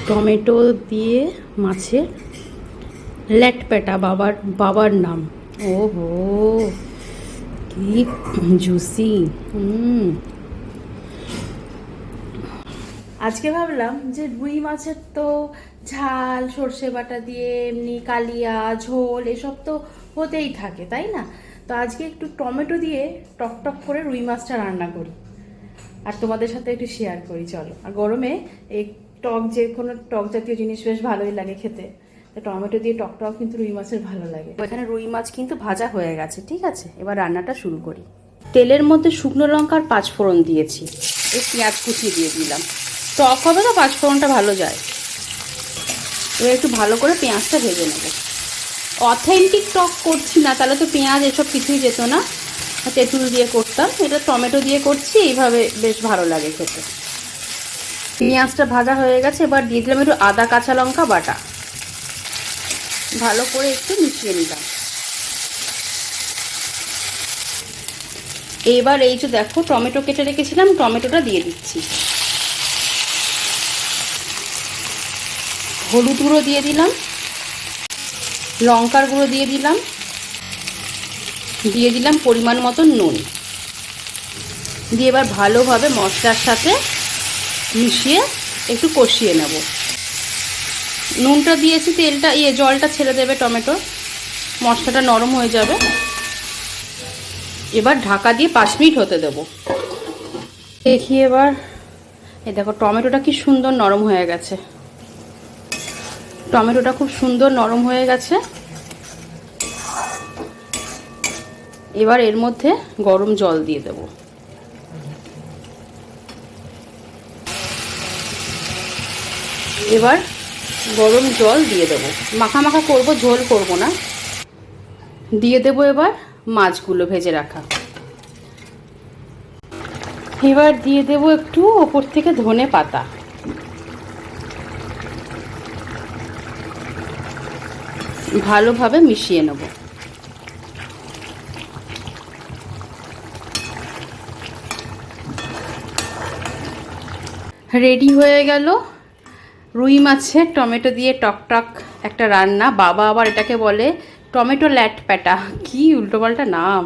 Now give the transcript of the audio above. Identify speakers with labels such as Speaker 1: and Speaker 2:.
Speaker 1: Tomato দিয়ে মাছের ল্যাটপ্যাটা বাবার নাম। ওহো, কি জুসি। আজকে ভাবলাম যে রুই মাছের তো ঝাল সর্ষে বাটা দিয়ে এমনি কালিয়া ঝোল এসব তো হতেই থাকে, তাই না? তো আজকে একটু টমেটো দিয়ে টক করে রুই মাছটা রান্না করি আর তোমাদের সাথে একটু শেয়ার করি। চলো। আর গরমে এই যে কোনো টক জাতীয় জিনিস বেশ ভালোই লাগে খেতে। তো টমেটো দিয়ে টক কিন্তু রুই মাছের ভালো লাগে। এখানে রুই মাছ কিন্তু ভাজা হয়ে গেছে, ঠিক আছে? এবার রান্নাটা শুরু করি। তেলের মধ্যে শুকনো লঙ্কার পাঁচফোড়ন দিয়েছি, এই পেঁয়াজ কুচিয়ে দিয়ে দিলাম। টক হবে তো পাঁচফোড়নটা ভালো যায়। এবার একটু ভালো করে পেঁয়াজটা ভেজে নেব। অথেন্টিক টক করছি না, তাহলে তো পেঁয়াজ এসব কিছুই যেত না। তেঁতুল দিয়ে করতাম, এটা টমেটো দিয়ে করছি, এইভাবে বেশ ভালো লাগে খেতে। পেঁয়াজটা ভাজা হয়ে গেছে, এবার দিয়ে দিলাম একটু আদা কাঁচা লঙ্কা বাটা, ভালো করে একটু মিশিয়ে নিলাম। এবার এই যে দেখো টমেটো কেটে রেখেছিলাম, টমেটোটা দিয়ে দিচ্ছি। হলুদ গুঁড়ো দিয়ে দিলাম, লঙ্কার গুঁড়ো দিয়ে দিলাম পরিমাণ মতো নুন দিয়ে এবার ভালোভাবে মশলার সাথে মিশিয়ে একটু কষিয়ে নেব। নুনটা দিয়েছি, তেলটা জলটা ছেড়ে দেবে, টমেটো মশলাটা নরম হয়ে যাবে। এবার ঢাকা দিয়ে 5 মিনিট হতে দেব। দেখি এবার, এই দেখো টমেটোটা কি সুন্দর নরম হয়ে গেছে। টমেটোটা খুব সুন্দর নরম হয়ে গেছে। এবার এর মধ্যে গরম জল দিয়ে দেব। এবার গরম জল দিয়ে দেব, মাখা মাখা করব, ঝোল করব না। দিয়ে দেব এবার মাছগুলো ভেজে রাখা। এবার দিয়ে দেব একটু ওপর থেকে ধনে পাতা। ভালোভাবে মিশিয়ে নেব। রেডি হয়ে গেল রুই মাছের টমেটো দিয়ে টক একটা রান্না। বাবা আবার এটাকে বলে টমেটো ল্যাটপ্যাটা, কি উল্টোপাল্টা নাম।